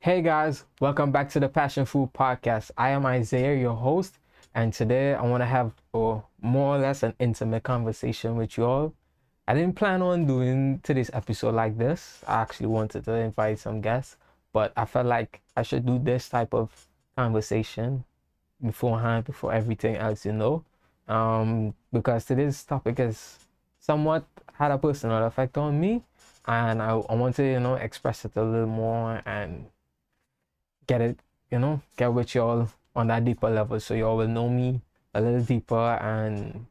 Hey guys, welcome back to the Passionfruit podcast. I am Isaiah, your host, and today I want to have more or less an intimate conversation with you all. I didn't plan on doing today's episode like this. I actually wanted to invite some guests, but I felt like I should do this type of conversation beforehand, before everything else, because today's topic is somewhat had a personal effect on me, and I want to, express it a little more and get it, get with y'all on that deeper level so y'all will know me a little deeper, and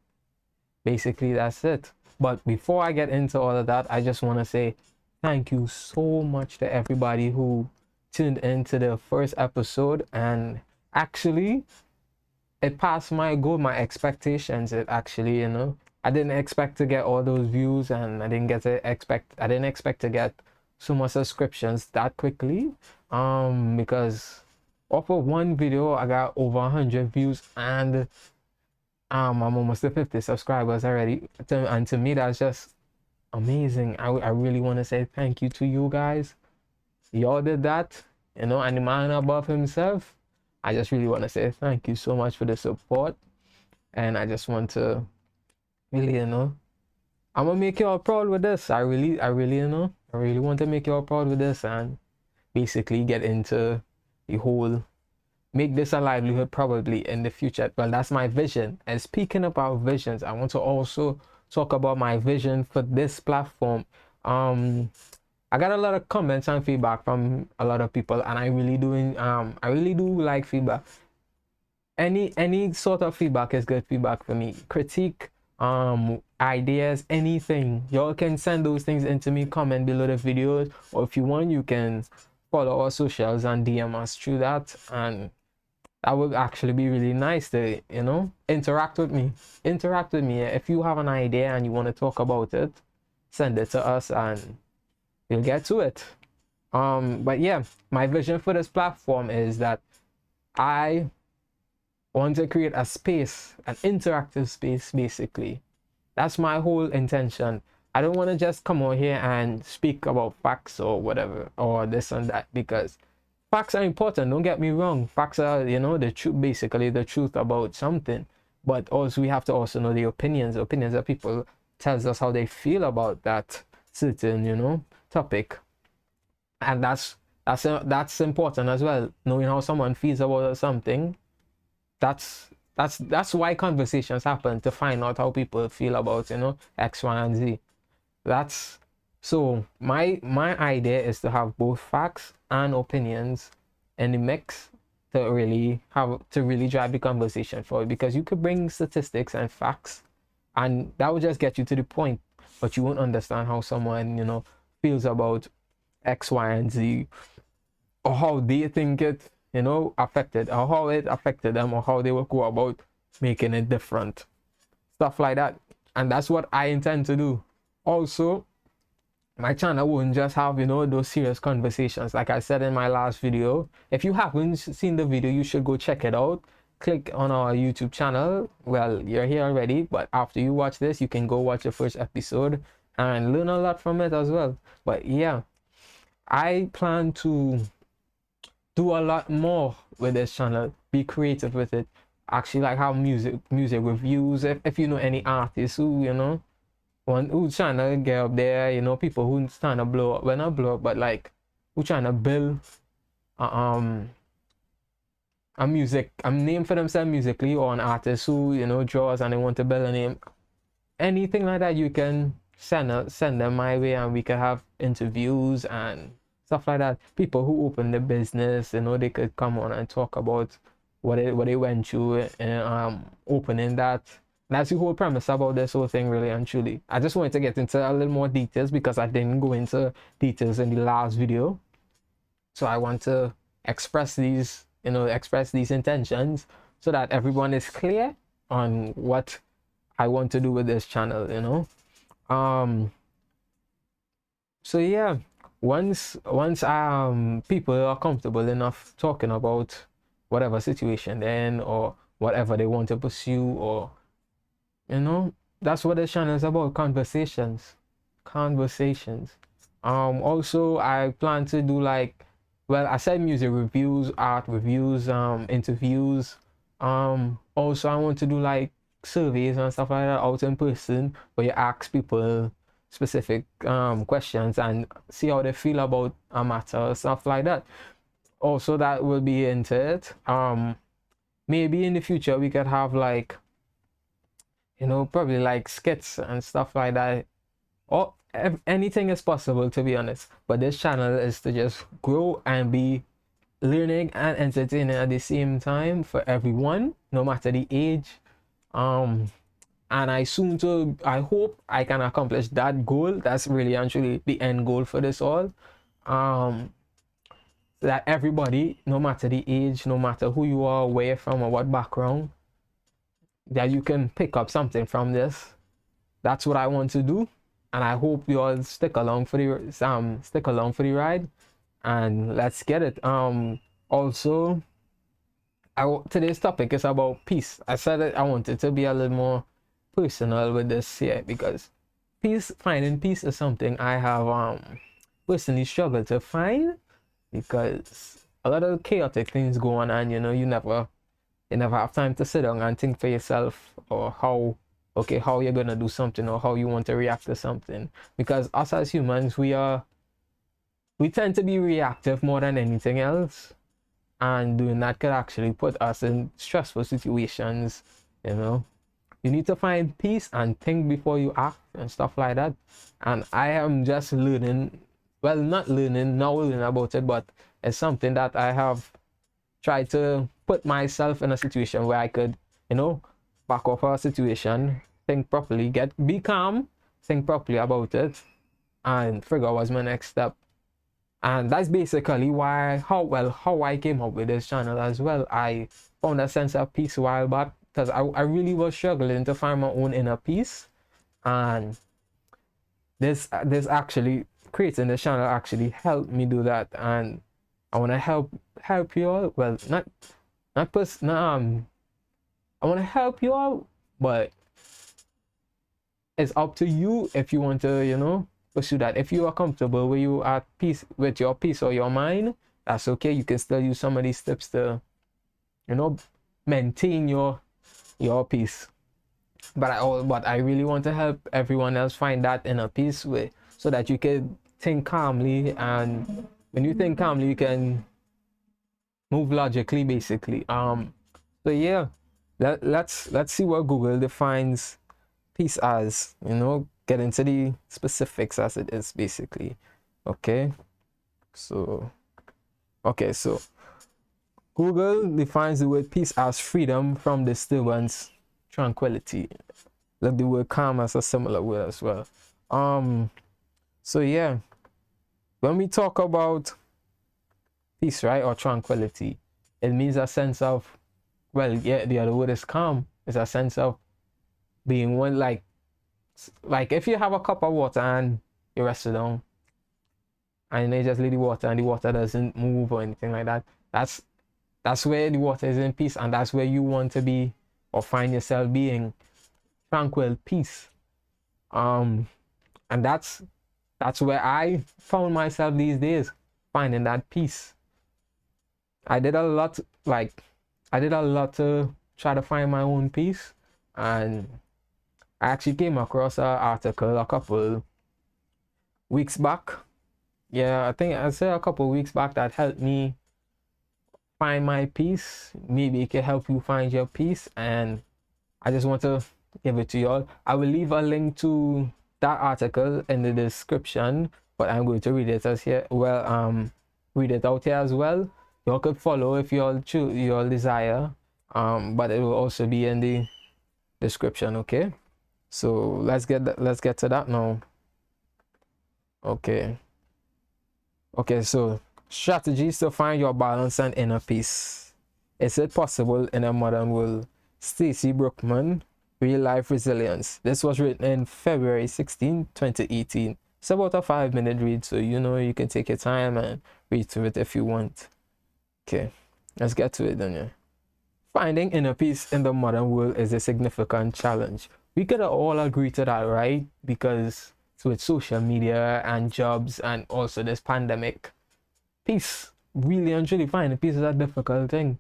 basically that's it. But before I get into all of that, I just want to say thank you so much to everybody who tuned into the first episode, and actually it passed my goal, my expectations. It actually, I didn't expect to get all those views, and I didn't expect to get so much subscriptions that quickly. Because off of one video, I got over 100 views, and I'm almost to 50 subscribers already. And to me, that's just amazing. I really want to say thank you to you guys. Y'all did that, and the man above himself. I just really want to say thank you so much for the support. And I just want to really, I'm gonna make y'all proud with this. I really want to make y'all proud with this, and basically get into the whole make this a livelihood probably in the future. Well, that's my vision. And speaking about visions, I want to also talk about my vision for this platform. Um, I got a lot of comments and feedback from a lot of people, and I really do like feedback. Any sort of feedback is good feedback for me. Critique, ideas, anything. Y'all can send those things into me, comment below the videos, or if you want, you can follow our socials and DM us through that, and that would actually be really nice to, interact with me. Interact with me. If you have an idea and you want to talk about it, send it to us and we'll get to it. But yeah, my vision for this platform is that I want to create a space, an interactive space, basically. That's my whole intention. I don't want to just come over here and speak about facts or whatever, or this and that, because facts are important. Don't get me wrong. Facts are, the truth, basically the truth about something. But also, we have to also know the opinions. The opinions that people tells us how they feel about that certain, topic, and that's important as well. Knowing how someone feels about something, that's why conversations happen, to find out how people feel about, X, Y, and Z. That's so my idea is to have both facts and opinions in the mix, to really drive the conversation forward, because you could bring statistics and facts, and that would just get you to the point, but you won't understand how someone, feels about X, Y, and Z, or how they think it, affected, or how it affected them, or how they will go about making it different. Stuff like that. And that's what I intend to do. Also, my channel won't just have, those serious conversations. Like I said in my last video, if you haven't seen the video, you should go check it out. Click on our YouTube channel. Well, you're here already, but after you watch this, you can go watch the first episode and learn a lot from it as well. But yeah, I plan to do a lot more with this channel, be creative with it, actually, like how music reviews. If you know any artists who, one who's trying to get up there, people who's trying to blow up, well, not blow up, but like who trying to build um a name for themselves musically, or an artist who, draws and they want to build a name, anything like that, you can send them my way, and we can have interviews and stuff like that. People who open the business, they could come on and talk about what they went through and opening that. That's the whole premise about this whole thing, really and truly. I just wanted to get into a little more details because I didn't go into details in the last video. So I want to express these intentions so that everyone is clear on what I want to do with this channel. Um, so yeah, once people are comfortable enough talking about whatever situation then, or whatever they want to pursue, or that's what this channel is about. Conversations. Also, I plan to do like well, I said music reviews, art reviews, interviews. Also I want to do like surveys and stuff like that out in person, where you ask people specific questions and see how they feel about a matter, stuff like that. Also, that will be into it. Maybe in the future we could have like, probably like skits and stuff like that. Or anything is possible, to be honest. But this channel is to just grow and be learning and entertaining at the same time for everyone, no matter the age. And I hope I can accomplish that goal. That's really actually the end goal for this all. That everybody, no matter the age, no matter who you are, where you're from, or what background, that you can pick up something from this. That's what I want to do, and I hope you all stick along for the ride, and let's get it. Also, today's topic is about peace. I said that I wanted to be a little more personal with this here, because finding peace is something I have personally struggled to find, because a lot of chaotic things go on, and you never have time to sit down and think for yourself, or how you're gonna do something, or how you want to react to something. Because us as humans, we tend to be reactive more than anything else, and doing that could actually put us in stressful situations. You need to find peace and think before you act and stuff like that. And I am just learning, well, not learning now, learning about it, but it's something that I have tried to put myself in a situation where I could, back off a situation, think properly, be calm, think properly about it, and figure out what's my next step. And that's basically how I came up with this channel as well. I found a sense of peace a while back, because I really was struggling to find my own inner peace. And this actually, creating this channel actually helped me do that. And I want to help you all. Well, not person. I want to help you all, but it's up to you if you want to, pursue that. If you are comfortable where you are at peace with your peace or your mind, that's okay. You can still use some of these tips to, maintain your peace. But I really want to help everyone else find that inner peace so that you can think calmly, and when you think calmly, you can move logically, basically. So yeah, let's see what Google defines peace as. Get into the specifics as it is, basically. Okay, so Google defines the word peace as freedom from disturbance, tranquility. Like the word calm as a similar word as well. So yeah, when we talk about peace, right, or tranquility, it means a sense of, well, yeah, the other word is calm. It's a sense of being one, like if you have a cup of water and you rest it down, and you just leave the water and the water doesn't move or anything like that, that's where the water is in peace, and that's where you want to be, or find yourself being, tranquil peace. And that's where I found myself these days, finding that peace. I did a lot to try to find my own peace, and I actually came across an article a couple weeks back. Yeah, I think I said a couple weeks back, that helped me find my peace. Maybe it can help you find your peace, and I just want to give it to you all. I will leave a link to that article in the description, but I'm going to read it read it out here as well. You all could follow if you all desire, but it will also be in the description. Okay, so let's get to that now. Okay, so strategies to find your balance and inner peace. Is it possible in a modern world? Stacy Brookman, Real Life Resilience. This was written in February 16, 2018. It's about a 5-minute read, so you can take your time and read through it if you want. Okay, let's get to it then. Yeah. Finding inner peace in the modern world is a significant challenge. We could all agree to that, right? Because with social media and jobs and also this pandemic, peace really and truly finding peace is a difficult thing.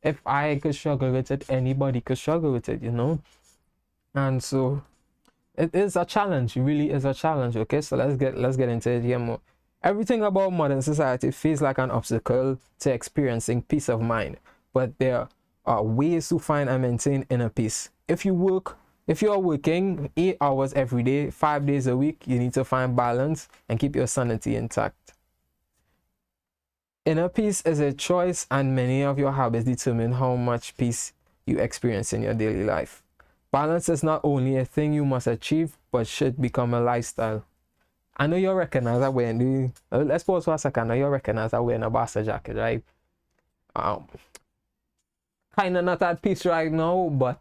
If I could struggle with it, anybody could struggle with it, you know. And so it is a challenge. It really is a challenge. Okay, so let's get into it here more. Everything about modern society feels like an obstacle to experiencing peace of mind, but there are ways to find and maintain inner peace. If you are working 8 hours every day, 5 days a week, you need to find balance and keep your sanity intact. Inner peace is a choice, and many of your habits determine how much peace you experience in your daily life. Balance is not only a thing you must achieve, but should become a lifestyle. I know you'll recognize that when let's pause for a second. I know you'll recognize that wearing a Basta jacket, right? Um, kind of not at peace right now, but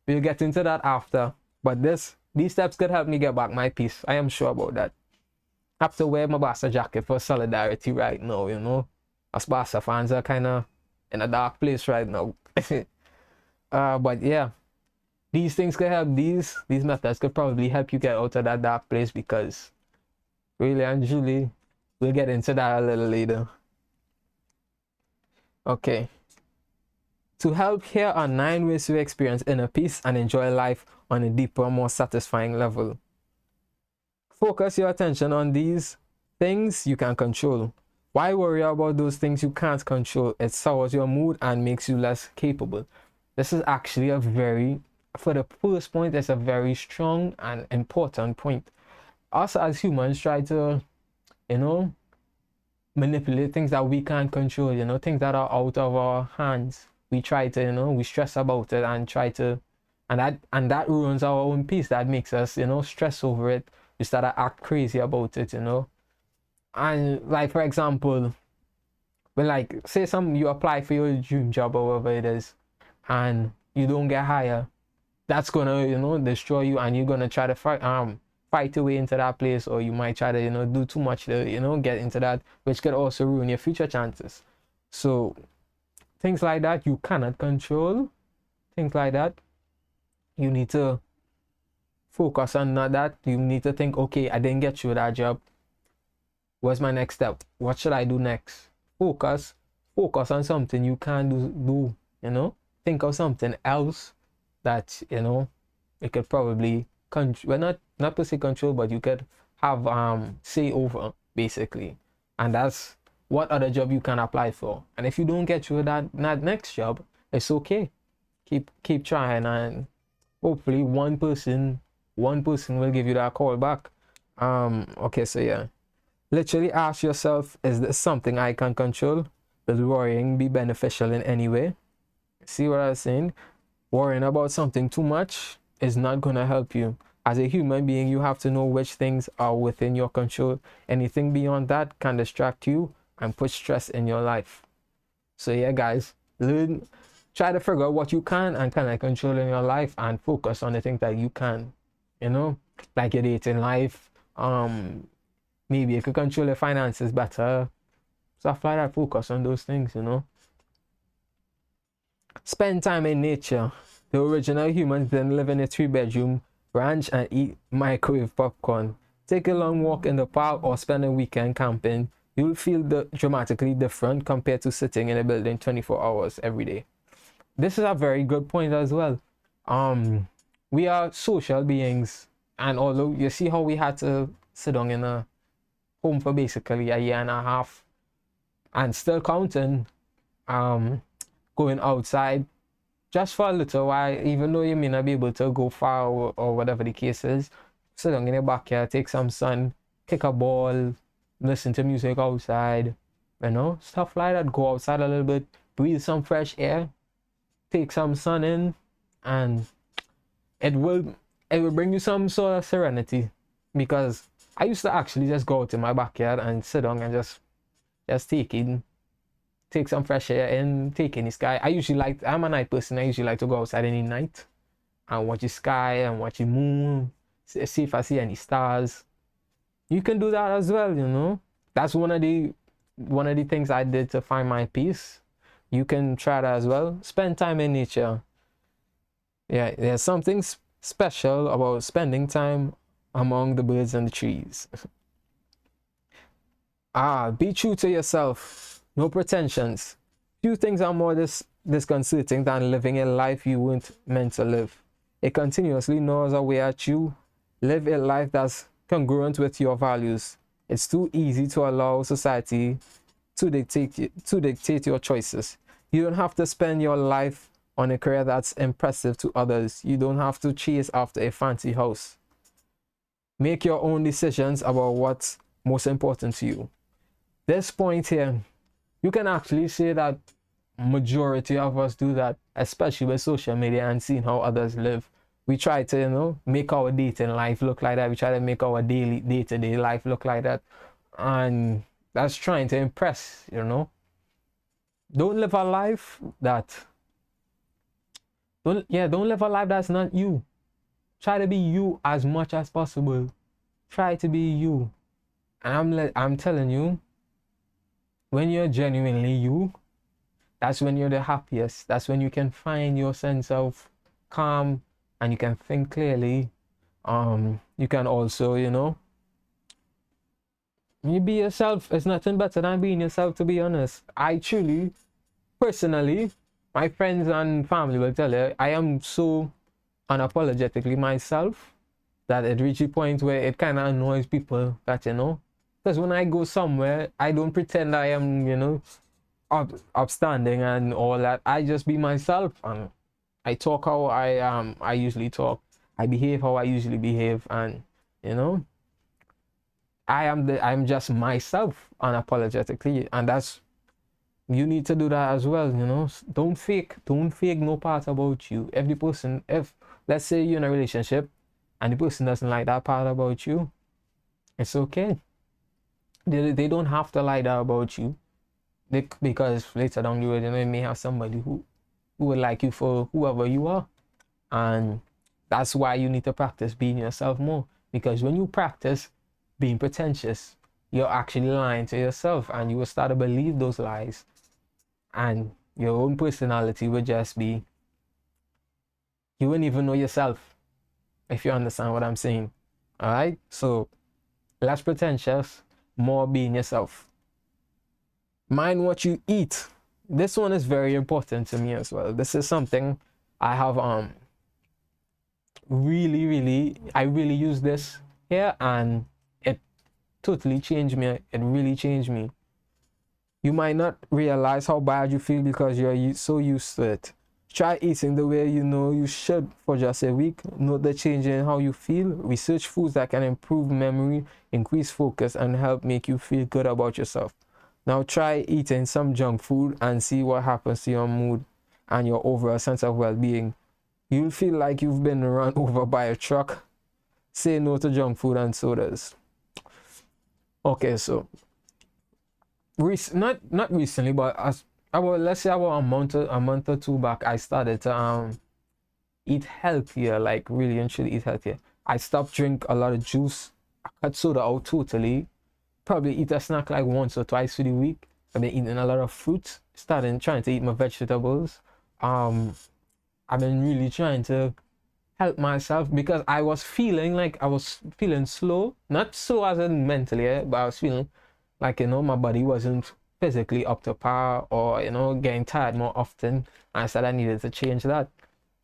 we'll get into that after. But these steps could help me get back my peace. I am sure about that. I have to wear my Basta jacket for solidarity right now, you know. Us Basta fans are kind of in a dark place right now. But yeah, these things could help. These methods could probably help you get out of that dark place, because really and truly, we'll get into that a little later. Okay. To help, here are 9 ways to experience inner peace and enjoy life on a deeper, more satisfying level. Focus your attention on these things you can control. Why worry about those things you can't control? It sours your mood and makes you less capable. This is actually for the first point, it's a very strong and important point. Us as humans try to, you know, manipulate things that we can't control, you know, things that are out of our hands. We try to, you know, we stress about it and try to, and that ruins our own peace. That makes us, you know, stress over it. We start to act crazy about it, you know. And like, for example, when, like, say you apply for your dream job or whatever it is, and you don't get hired, that's gonna, you know, destroy you, and you're gonna try to fight your way into that place, or you might try to, you know, do too much to, you know, get into that, which could also ruin your future chances. So things like that you cannot control. Things like that you need to focus on. Not that you need to think, okay, I didn't get through that job, what's my next step, what should I do next? Focus on something you can do, you know. Think of something else that, you know, it could probably well, not per se control, but you could have say over, basically. And that's what other job you can apply for. And if you don't get through that next job, it's okay. Keep trying, and hopefully one person will give you that call back. Okay, so yeah, literally ask yourself, is this something I can control? Will worrying be beneficial in any way? See what I was saying? Worrying about something too much is not gonna help you. As a human being, you have to know which things are within your control. Anything beyond that can distract you and put stress in your life. So yeah, guys, try to figure out what you can and cannot control in your life, and focus on the things that you can, you know, like your dating life. Maybe you could control your finances better, stuff like that. Focus on those things, you know. Spend time in nature. The original humans didn't live in a 3-bedroom ranch and eat microwave popcorn. Take a long walk in the park or spend a weekend camping. You'll feel dramatically different compared to sitting in a building 24 hours every day. This is a very good point as well. We are social beings, and although you see how we had to sit down in a home for basically a year and a half and still counting, going outside just for a little while, even though you may not be able to go far, or whatever the case is, sit down in your backyard, take some sun, kick a ball, listen to music outside, you know, stuff like that. Go outside a little bit, breathe some fresh air, take some sun in, and it will bring you some sort of serenity. Because I used to actually just go out in my backyard and sit down and just take some fresh air and take in the sky. I'm a night person. I usually like to go outside any night and watch the sky and watch the moon, see if I see any stars. You can do that as well, you know. That's one of the things I did to find my peace. You can try that as well. Spend time in nature. Yeah, there's something special about spending time among the birds and the trees. Be true to yourself. No pretensions. Few things are more disconcerting than living a life you weren't meant to live. It continuously gnaws away at you. Live a life that's congruent with your values. It's too easy to allow society to dictate your choices. You don't have to spend your life on a career that's impressive to others. You don't have to chase after a fancy house. Make your own decisions about what's most important to you. This point here, you can actually say that majority of us do that, especially with social media and seeing how others live. We try to, make our dating life look like that. We try to make our daily day-to-day life look like that. And that's trying to impress. Don't live a life that don't live a life that's not you. Try to be you as much as possible. Try to be you. And I'm telling you, when you're genuinely you, that's when you're the happiest. That's when you can find your sense of calm and you can think clearly. You can also, you be yourself. It's nothing better than being yourself, to be honest. I truly, personally, my friends and family will tell you, I am so unapologetically myself that it reaches a point where it kind of annoys people that, because when I go somewhere, I don't pretend I am, upstanding and all that. I just be myself and I talk how I usually talk. I behave how I usually behave, and I'm just myself unapologetically, and that's you need to do that as well. Don't fake no part about you. Every person, if let's say you're in a relationship and the person doesn't like that part about you, it's okay. They don't have to like that about you, because later down the road, you may have somebody who would like you for whoever you are. And that's why you need to practice being yourself more, because when you practice being pretentious, you're actually lying to yourself, and you will start to believe those lies, and your own personality will just be, you wouldn't even know yourself, if you understand what I'm saying. All right, so less pretentious, more being yourself. Mind what you eat. This one is very important to me as well. This is something I have I really use this here, and it totally changed me. It really changed me. You might not realize how bad you feel because you're so used to it. Try eating the way you know you should for just a week. Note the change in how you feel. Research foods that can improve memory, increase focus, and help make you feel good about yourself. Now try eating some junk food and see what happens to your mood and your overall sense of well-being. You'll feel like you've been run over by a truck. Say no to junk food and sodas. Okay, so not recently, but let's say about a month or two back, I started to eat healthier, like really and truly eat healthier. I stopped drink a lot of juice. I cut soda out totally. Probably eat a snack like once or twice for the week. I've been eating a lot of fruits. Starting trying to eat my vegetables. I've been really trying to help myself, because I was feeling like I was feeling slow, not so as in mentally, but I was feeling like, my body wasn't physically up to par, or, getting tired more often. I said I needed to change that.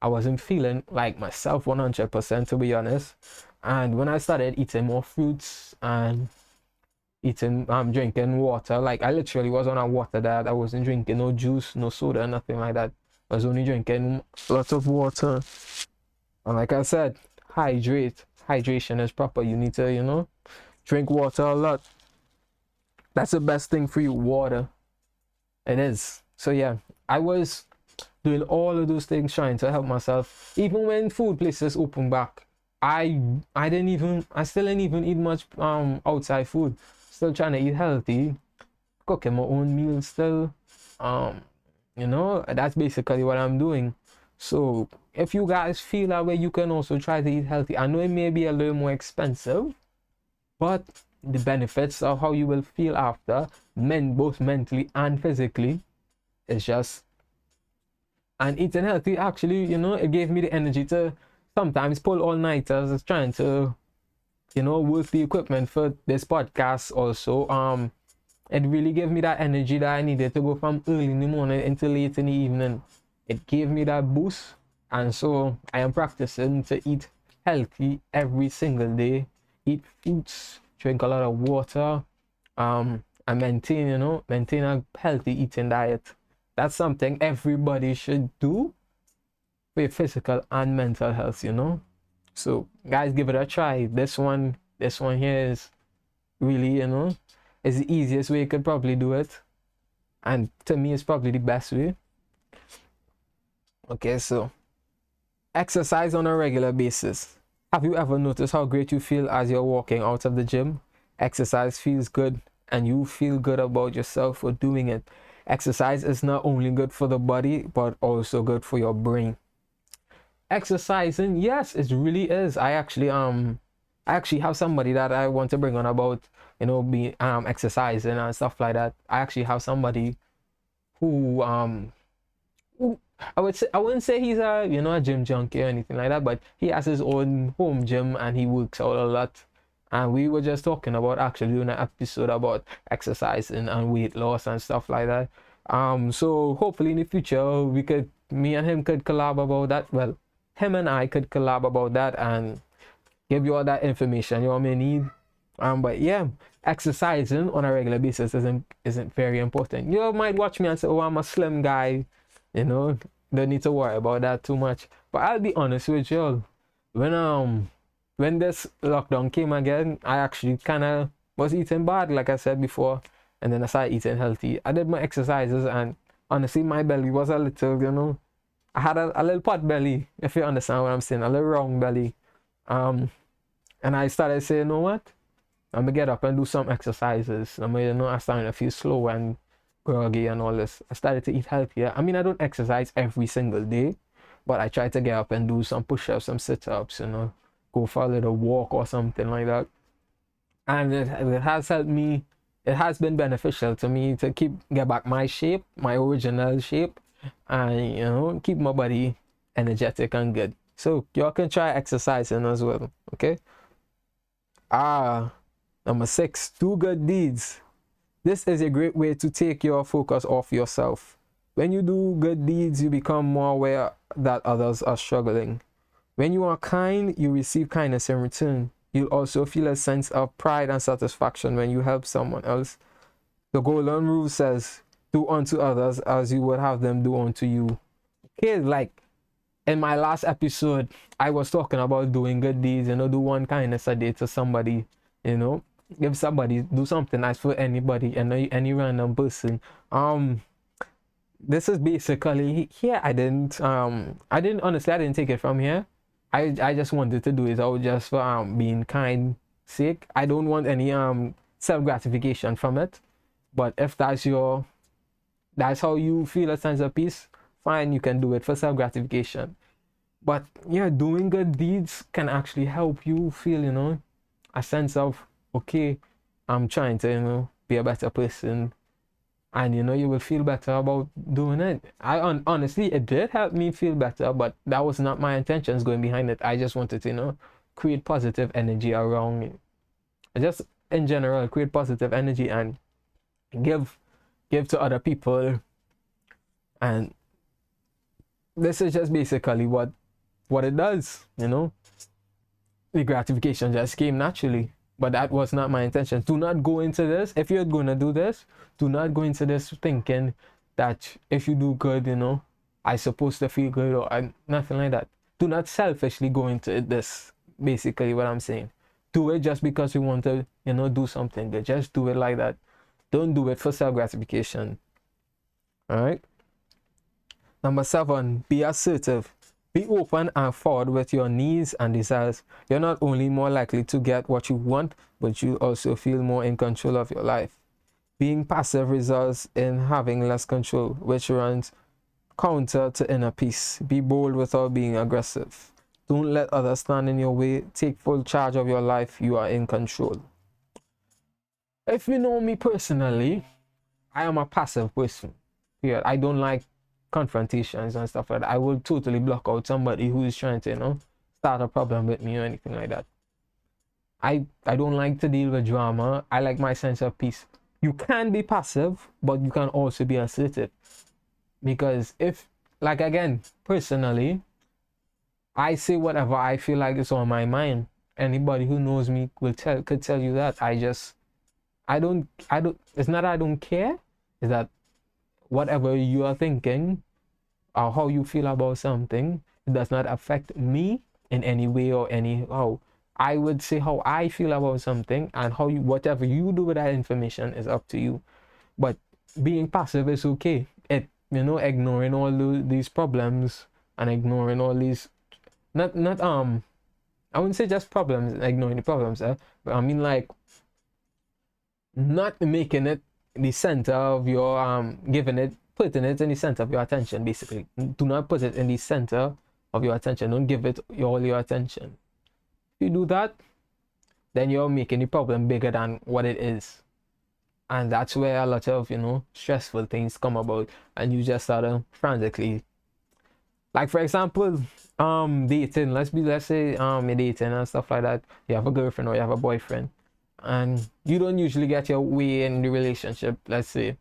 I wasn't feeling like myself 100%, to be honest. And when I started eating more fruits and drinking water, like I literally was on a water diet. I wasn't drinking no juice, no soda, nothing like that. I was only drinking lots of water. And like I said, hydration is proper. You need to, drink water a lot. That's the best thing for you, water. It is. So yeah, I was doing all of those things, trying to help myself. Even when food places open back, I still didn't even eat much outside food. Still trying to eat healthy, cooking my own meals still. That's basically what I'm doing. So if you guys feel that way, you can also try to eat healthy. I know it may be a little more expensive, but the benefits of how you will feel after, both mentally and physically, is just. And eating healthy, actually, it gave me the energy to sometimes pull all-nighters, trying to, work the equipment for this podcast also. It really gave me that energy that I needed to go from early in the morning until late in the evening. It gave me that boost. And so I am practicing to eat healthy every single day. Eat fruits, drink a lot of water, and maintain a healthy eating diet. That's something everybody should do for your physical and mental health. So guys, give it a try. This one here is really, is the easiest way you could probably do it. And to me, it's probably the best way. Okay, so exercise on a regular basis. Have you ever noticed how great you feel as you're walking out of the gym? Exercise feels good and you feel good about yourself for doing it. Exercise is not only good for the body, but also good for your brain. Exercising, yes, it really is. I actually have somebody that I want to bring on about, be exercising and stuff like that. I actually have somebody who I wouldn't say he's a gym junkie or anything like that, but he has his own home gym and he works out a lot. And we were just talking about actually doing an episode about exercising and weight loss and stuff like that. So hopefully in the future me and him could collab about that. Well, him and I could collab about that and give you all that information you all may need. But yeah, exercising on a regular basis isn't very important. You might watch me and say, "Oh, I'm a slim guy," you know. Don't need to worry about that too much. But I'll be honest with y'all. When this lockdown came again, I actually kind of was eating bad, like I said before, and then I started eating healthy. I did my exercises, and honestly, my belly was a little. I had a little pot belly, if you understand what I'm saying, a little round belly. And I started saying, you know what? I'm gonna get up and do some exercises. I started to feel slow and groggy and all this. I started to eat healthier. I mean, I don't exercise every single day, but I try to get up and do some push-ups, some sit-ups, go for a little walk or something like that. And it has helped me. It has been beneficial to me to get back my shape, my original shape, and keep my body energetic and good. So y'all can try exercising as well. Okay. Number 6, do good deeds. This is a great way to take your focus off yourself. When you do good deeds, you become more aware that others are struggling. When you are kind, you receive kindness in return. You'll also feel a sense of pride and satisfaction when you help someone else. The golden rule says, do unto others as you would have them do unto you. Okay, like in my last episode, I was talking about doing good deeds, do one kindness a day to somebody, give somebody, do something nice for anybody, and any random person. This is basically here. I didn't honestly, I didn't take it from here. I just wanted to do it out just for being kind sake. I don't want any self gratification from it. But if that's how you feel a sense of peace, fine, you can do it for self gratification. But yeah, doing good deeds can actually help you feel, a sense of, okay, I'm trying to, be a better person. And you will feel better about doing it. Honestly, it did help me feel better, but that was not my intentions going behind it. I just wanted to, create positive energy around me. Just in general, create positive energy and give to other people. And this is just basically what it does. The gratification just came naturally, but that was not my intention. Do not go into this, if you're gonna do this, do not go into this thinking that if you do good, I'm supposed to feel good or nothing like that. Do not selfishly go into this, basically what I'm saying. Do it just because you want to do something good. Just do it like that. Don't do it for self gratification. All right. Number 7, be assertive. Be open and forward with your needs and desires. You're not only more likely to get what you want, but you also feel more in control of your life. Being passive results in having less control, which runs counter to inner peace. Be bold without being aggressive. Don't let others stand in your way. Take full charge of your life. You are in control. If you know me personally, I am a passive person. Yeah, I don't like confrontations and stuff like that. I will totally block out somebody who is trying to, start a problem with me or anything like that. I don't like to deal with drama. I like my sense of peace. you can be passive, but you can also be assertive. Because if, like, again, personally, I say whatever I feel like is on my mind. Anybody who knows me could tell you that. I don't, it's not that I don't care, it's that whatever you are thinking or how you feel about something, it does not affect me in any way or anyhow. I would say how I feel about something, and how you, whatever you do with that information is up to you. But being passive is okay. Ignoring all these problems and ignoring all these, not I wouldn't say just problems, ignoring the problems, but I mean, like, not making it the center of your putting it in the center of your attention. Basically, do not put it in the center of your attention. Don't give it all your attention. If you do that, then you're making the problem bigger than what it is, and that's where a lot of stressful things come about, and you just start frantically, like, for example, dating. Let's say you're dating and stuff like that. You have a girlfriend or you have a boyfriend, and you don't usually get your way in the relationship. Let's say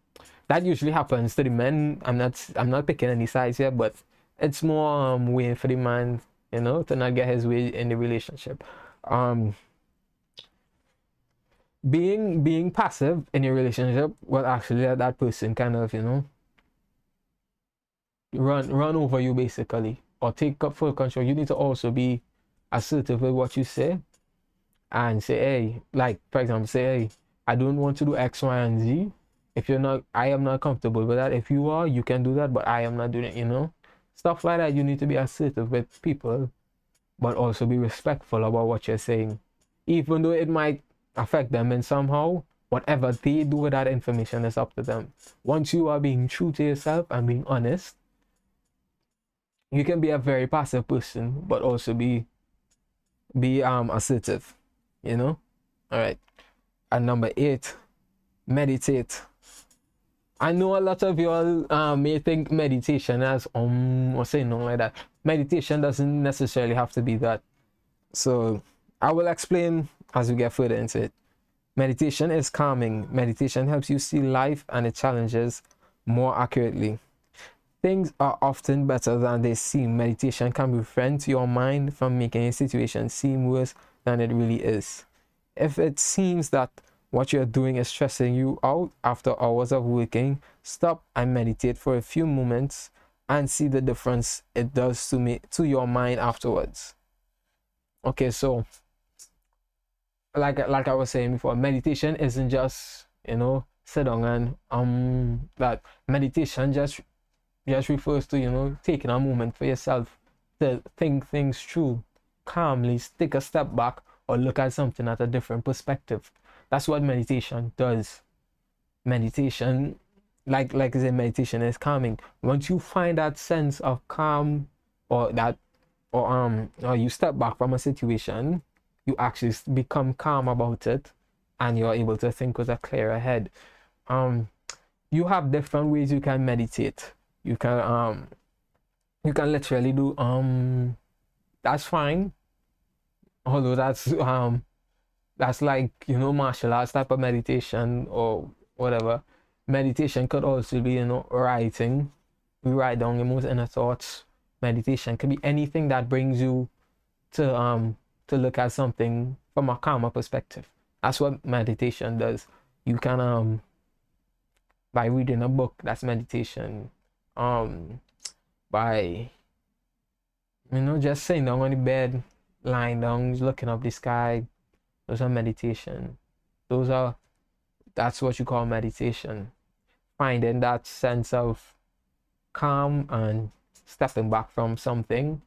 that usually happens to the men. I'm not picking any sides here, but it's more way for the man, to not get his way in the relationship. Um, being passive in your relationship will actually let that person kind of run over you, basically, or take up full control. You need to also be assertive with what you say, and say, hey, like, for example, say, hey, I don't want to do X, Y, and Z. If you're not, I am not comfortable with that. If you are, you can do that, but I am not doing it. Stuff like that. You need to be assertive with people, but also be respectful about what you're saying, even though it might affect them in somehow. Whatever they do with that information is up to them. Once you are being true to yourself and being honest, you can be a very passive person, but also be assertive. All right. And number 8, meditate. I know a lot of y'all may think meditation as or say no like that. Meditation doesn't necessarily have to be that. So I will explain as we get further into it. Meditation is calming. Meditation helps you see life and its challenges more accurately. Things are often better than they seem. Meditation can prevent your mind from making a situation seem worse than it really is. If it seems that what you're doing is stressing you out after hours of working, stop and meditate for a few moments and see the difference it does to your mind afterwards. Okay, so like I was saying before, meditation isn't just sit down and that. Meditation just refers to taking a moment for yourself to think things through calmly, take a step back, or look at something at a different perspective. That's what meditation does. Meditation, like I said, meditation is calming. Once you find that sense of calm, or that or you step back from a situation, you actually become calm about it, and you're able to think with a clearer head. You have different ways you can meditate. You can literally do that's fine, although that's like martial arts type of meditation or whatever. Meditation could also be writing. We write down your most inner thoughts. Meditation can be anything that brings you to look at something from a calmer perspective. That's what meditation does. You can by reading a book, that's meditation. By just sitting down on the bed, lying down, looking up the sky, those are meditation. That's what you call meditation. Finding that sense of calm and stepping back from something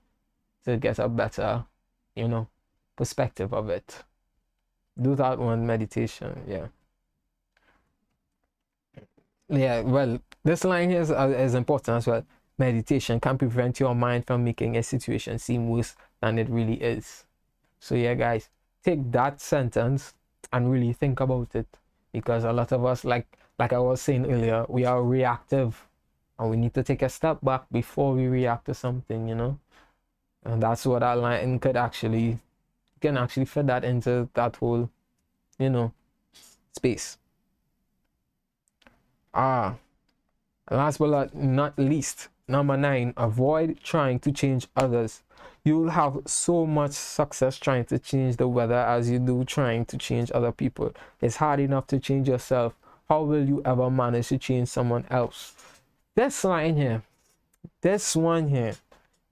to get a better perspective of it. Do that one, meditation. Yeah, well, this line here is important as well. Meditation can prevent your mind from making a situation seem worse than it really is. So yeah, guys, take that sentence and really think about it, because a lot of us, like I was saying earlier, we are reactive, and we need to take a step back before we react to something, and that's what that line can actually fit that into that whole space. Ah, last but not least, number 9, avoid trying to change others. You'll have so much success trying to change the weather as you do trying to change other people. It's hard enough to change yourself. How will you ever manage to change someone else? This line here, this one here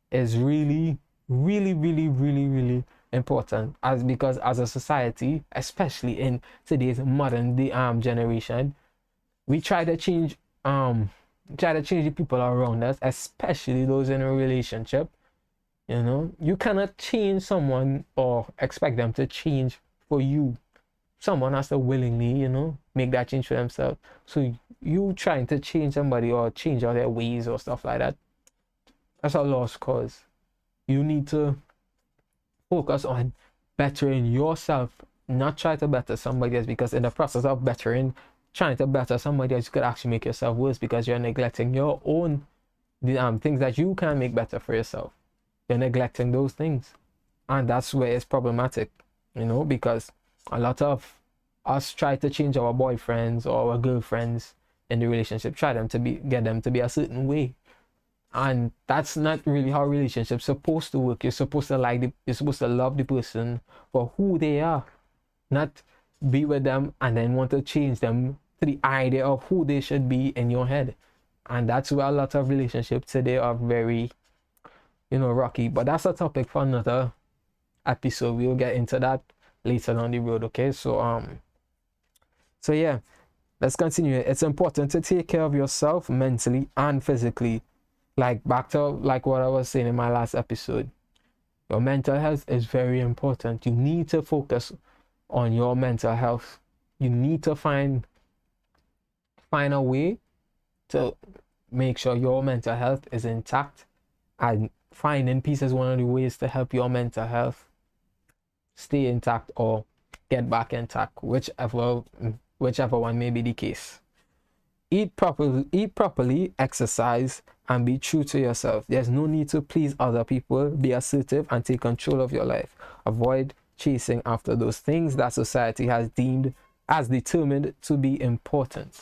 is really, really, really, really, really important, as because as a society, especially in today's modern day generation, we um try to change the people around us, especially those in a relationship. You know, you cannot change someone or expect them to change for you. Someone has to willingly, make that change for themselves. So you trying to change somebody or change all their ways or stuff like that, that's a lost cause. You need to focus on bettering yourself, not try to better somebody else, because in the process of trying to better somebody else, you could actually make yourself worse because you're neglecting your own things that you can make better for yourself. You're neglecting those things, and that's where it's problematic, because a lot of us try to change our boyfriends or our girlfriends in the relationship, get them to be a certain way, and that's not really how relationships supposed to work. You're supposed to you're supposed to love the person for who they are, not be with them and then want to change them to the idea of who they should be in your head. And that's where a lot of relationships today are very, rocky. But that's a topic for another episode. We'll get into that later down the road. Okay, so yeah, let's continue. It's important to take care of yourself mentally and physically. Like back to like what I was saying in my last episode, your mental health is very important. You need to focus on your mental health. You need to find a way to make sure your mental health is intact, and finding peace is one of the ways to help your mental health stay intact or get back intact, whichever one may be the case. Eat properly, exercise, and be true to yourself. There's no need to please other people. Be assertive and take control of your life. Avoid chasing after those things that society has deemed as determined to be important.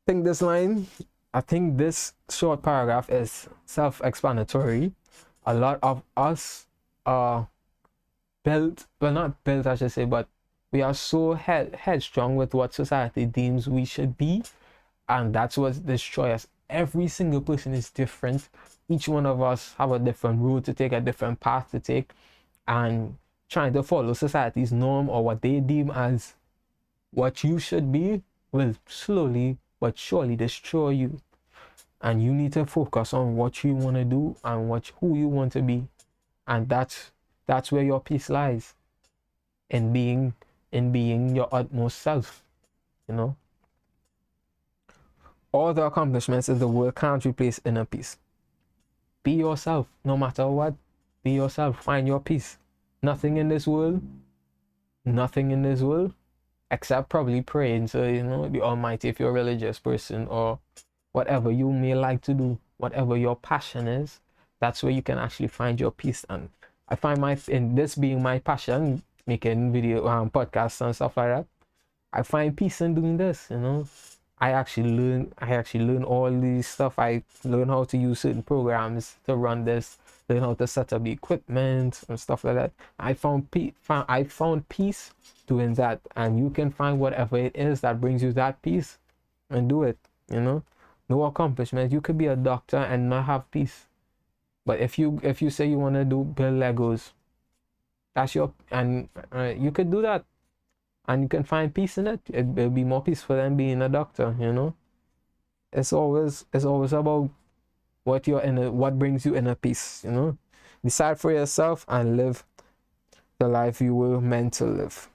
I think this short paragraph is self-explanatory. A lot of us are not built, I should say, but we are so headstrong with what society deems we should be, and that's what destroys us. Every single person is different. Each one of us have a different route to take, a different path to take, and trying to follow society's norm or what they deem as what you should be will slowly but surely destroy you. And you need to focus on what you want to do and who you want to be, and that's where your peace lies, in being your utmost self. All the accomplishments in the world can't replace inner peace. Be yourself, no matter what. Be yourself. Find your peace. Nothing in this world, except probably praying to, the Almighty, if you're a religious person, or whatever you may like to do, whatever your passion is, that's where you can actually find your peace. And I find in this being my passion, making video podcasts and stuff like that, I find peace in doing this. I actually learn all these stuff. I learn how to use certain programs to run this, learn how to set up the equipment and stuff like that. I found peace doing that, and you can find whatever it is that brings you that peace and do it. No accomplishment. You could be a doctor and not have peace. But if you say you want to build Legos, you could do that, and you can find peace in it. It'll be more peaceful than being a doctor. It's always about what brings you inner peace. Decide for yourself and live the life you were meant to live.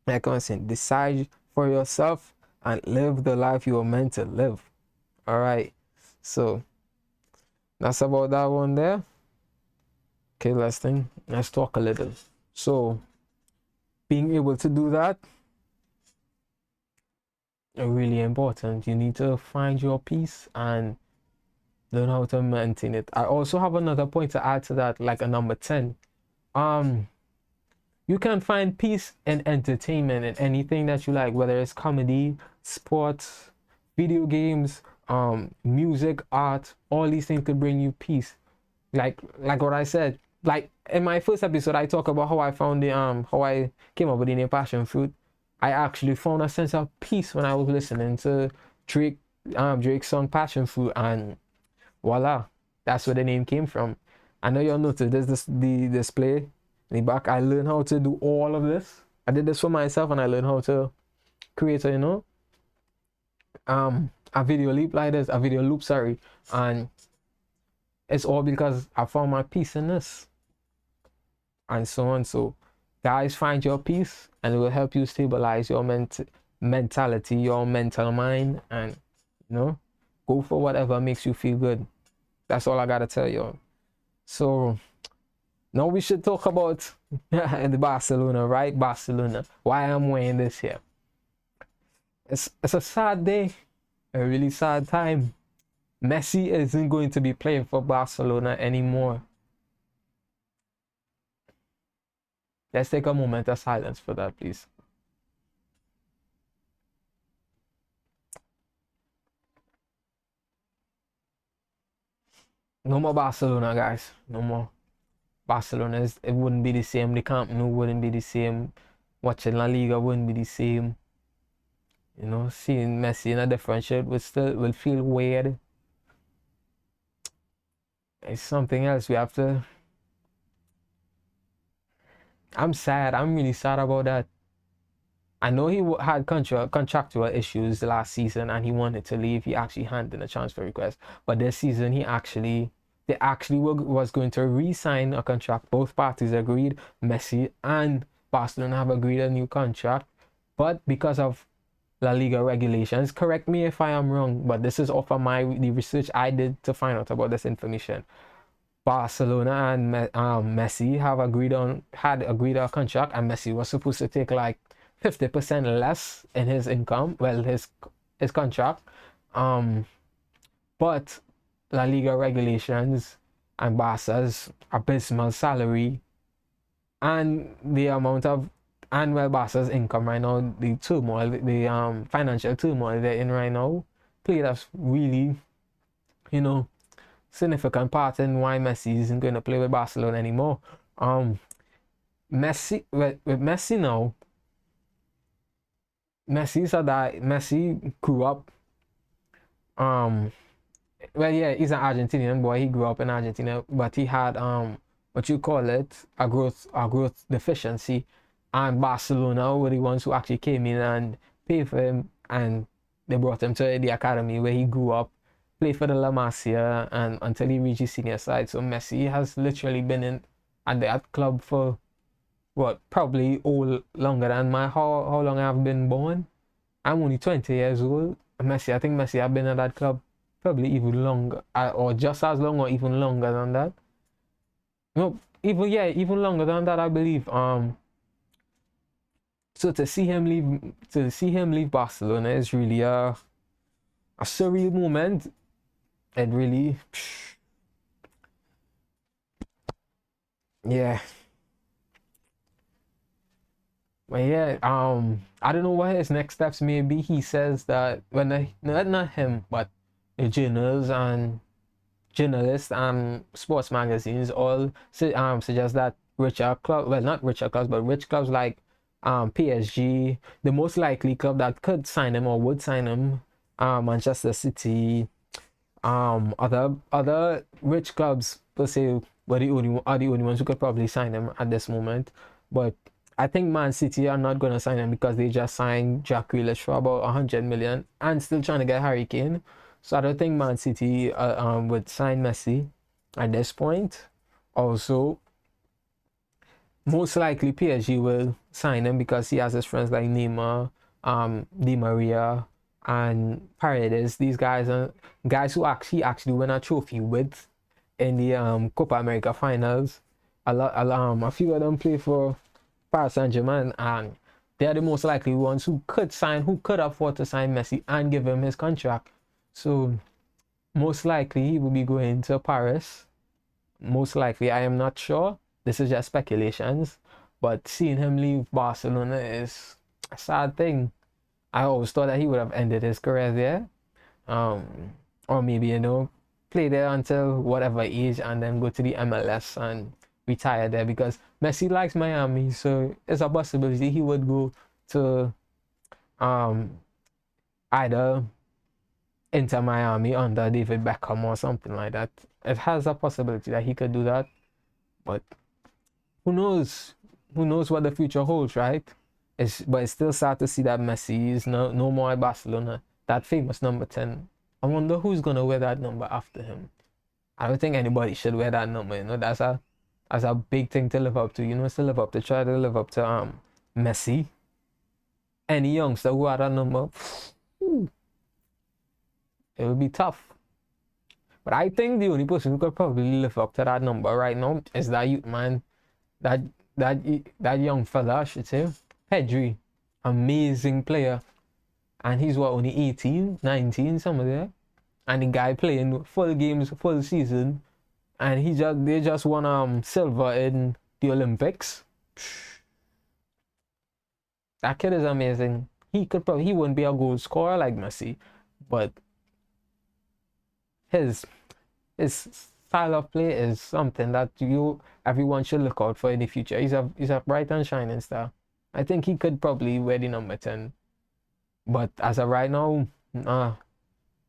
Like I was saying, decide for yourself and live the life you were meant to live. All right, so that's about that one there. Okay, let's talk a little. So being able to do that is really important. You need to find your peace and learn how to maintain it. I also have another point to add to that, like a number 10. You can find peace in entertainment and anything that you like, whether it's comedy, sports, video games, music, art. All these things could bring you peace. Like what I said. Like in my first episode, I talk about how I found the how I came up with the name Passion Fruit. I actually found a sense of peace when I was listening to Drake Drake's song Passion Fruit, and voila, that's where the name came from. I know you'll notice the display in the back. I learned how to do all of this. I did this for myself, and I learned how to create a video loop like this, a video loop, sorry, and it's all because I found my peace in this, and so on. So, guys, find your peace, and it will help you stabilize your mentality, your mental mind, and go for whatever makes you feel good. That's all I gotta tell you. So now we should talk about the Barcelona, right? Barcelona. Why I'm wearing this here. It's a sad day, a really sad time. Messi isn't going to be playing for Barcelona anymore. Let's take a moment of silence for that, please. No more Barcelona, guys. No more. Barcelona, it wouldn't be the same. The Camp Nou wouldn't be the same. Watching La Liga wouldn't be the same. Seeing Messi in a different shirt will feel weird. It's something else. We have to. I'm sad. I'm really sad about that. I know he had contractual issues last season, and he wanted to leave. He actually handed in a transfer request, but this season they actually was going to re-sign a contract. Both parties agreed. Messi and Barcelona have agreed a new contract, but because of La Liga regulations, correct me if I am wrong, but this is off of the research I did to find out about this information. Barcelona and Messi had agreed a contract, and Messi was supposed to take like 50% less in his income, well, his contract, but La Liga regulations and Barca's abysmal salary and the amount of Barca's income right now, the turmoil, the financial turmoil they're in right now, played a really, significant part in why Messi isn't going to play with Barcelona anymore. Messi with Messi now. Messi said that Messi grew up. Well, yeah, he's an Argentinian boy. He grew up in Argentina, but he had what you call it, a growth deficiency, and Barcelona were the ones who actually came in and paid for him, and they brought him to the academy where he grew up, played for the La Masia, and until he reached his senior side. So Messi has literally been in at that club for what, probably all longer than how long I've been born. I'm only 20 years old. I think Messi have been at that club probably even longer, or just as long, or even longer than that. No, even longer than that, I believe. So to see him leave Barcelona is really a surreal moment. It really, yeah. But yeah, I don't know what his next steps may be. He says that not him, but the journalists and sports magazines all suggest that not richer clubs, but rich clubs like PSG, the most likely club that could sign him or would sign him, Manchester City, other rich clubs per se are the only ones who could probably sign him at this moment. But I think Man City are not going to sign him because they just signed Jack Grealish for about 100 million and still trying to get Harry Kane. So I don't think Man City would sign Messi at this point. Also, most likely PSG will sign him because he has his friends like Neymar, Di Maria, and Paredes. These guys are guys who actually win a trophy with in the Copa America finals. A few of them play for Paris Saint-Germain, and they're the most likely ones who could afford to sign Messi and give him his contract. So most likely he will be going to Paris. Most likely, I am not sure. This is just speculations, But seeing him leave Barcelona is a sad thing. I always thought that he would have ended his career there. Um, or maybe, play there until whatever age and then go to the MLS and retire there because Messi likes Miami, so it's a possibility he would go to um either Inter Miami under David Beckham or something like that. It has a possibility that he could do that, but who knows? Who knows what the future holds, right? But it's still sad to see that Messi is no more at Barcelona. That famous number 10. I wonder who's gonna wear that number after him. I don't think anybody should wear that number. That's a big thing to live up to. To live up to try to live up to Messi. Any youngster who had that number, it would be tough. But I think the only person who could probably live up to that number right now is that youth man, that that young fella, I should say, Pedri, amazing player, and he's only 18, 19, somewhere there, and the guy playing full games, full season, and they just won silver in the Olympics. That kid is amazing. He wouldn't be a goal scorer like Messi, but his style of play is something that everyone should look out for in the future. He's a bright and shining star. I think he could probably wear the number 10. But as of right now, no,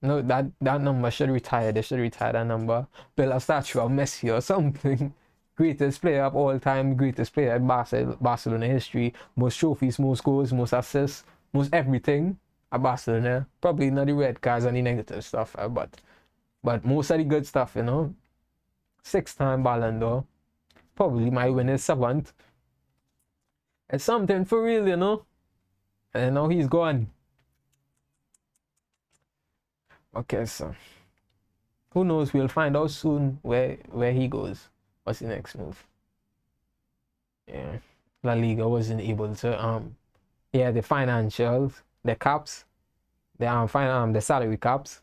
that number should retire. They should retire that number. Build a statue of Messi or something. Greatest player of all time, greatest player in Barcelona history, most trophies, most goals, most assists, most everything at Barcelona. Probably not the red cards and the negative stuff, but most of the good stuff, 6-time Ballon d'Or. Probably might win his 7th. It's something for real, And now he's gone. Okay, so who knows? We'll find out soon where he goes. What's the next move? Yeah, La Liga wasn't able to the financials, the caps, the salary caps.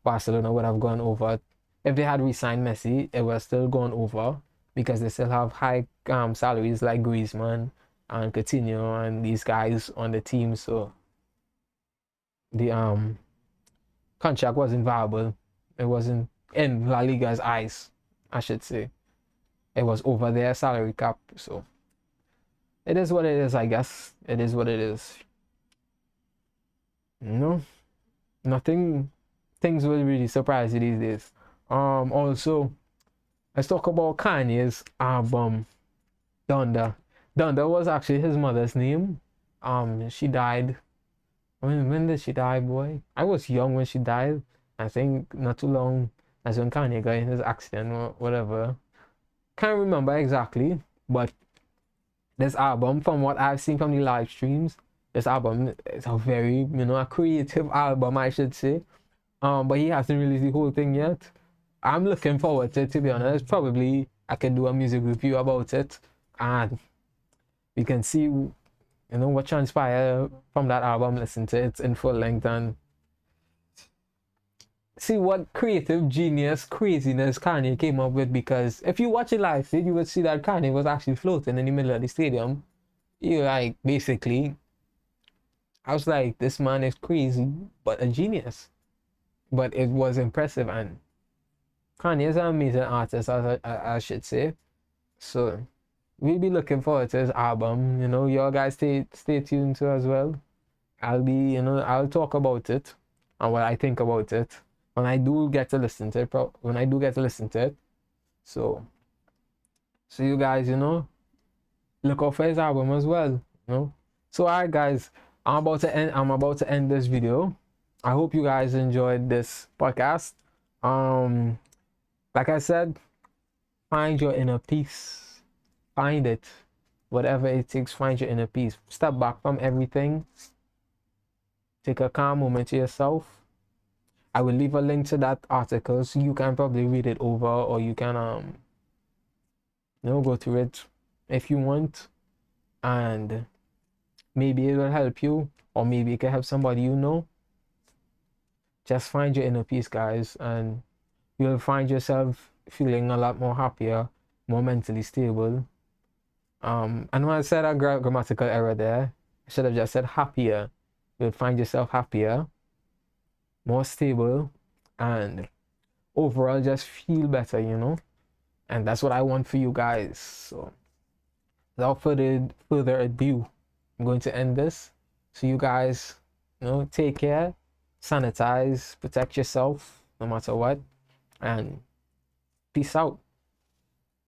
Barcelona would have gone over if they had re-signed Messi. It was still gone over because they still have high salaries like Griezmann and Coutinho and these guys on the team. So the contract wasn't viable. It wasn't in La Liga's eyes, I should say. It was over their salary cap. So it is what it is, I guess. It is what it is. Nothing. Things will really surprise you these days. Also, let's talk about Kanye's album, Donda. Donda was actually his mother's name. She died. When did she die, boy? I was young when she died. I think not too long as when Kanye got in his accident or whatever. Can't remember exactly, but this album, from what I've seen from the live streams, this album is a very, a creative album, I should say. But he hasn't released the whole thing yet. I'm looking forward to it, to be honest. Probably I can do a music review about it, and we can see, what transpired from that album. Listen to it in full length and see what creative genius craziness Kanye came up with. Because if you watch it live, you would see that Kanye was actually floating in the middle of the stadium. Basically, I was like, this man is crazy, but a genius. But it was impressive, and Kanye is an amazing artist, I should say. So we'll be looking forward to his album. You guys stay tuned to as well. I'll talk about it and what I think about it when I do get to listen to it. So you guys, look out for his album as well. So alright, guys, I'm about to end this video. I hope you guys enjoyed this podcast. Like I said, find your inner peace. Find it. Whatever it takes, find your inner peace. Step back from everything. Take a calm moment to yourself. I will leave a link to that article so you can probably read it over, or you can go through it if you want. And maybe it will help you, or maybe it can help somebody you know. Just find your inner peace, guys, and you'll find yourself feeling a lot more happier, more mentally stable, I know I said a grammatical error there. I should have just said happier. You would find yourself happier, more stable, and overall just feel better, you know? And that's what I want for you guys. So without further ado, I'm going to end this. So you guys, take care, sanitize, protect yourself no matter what, and peace out.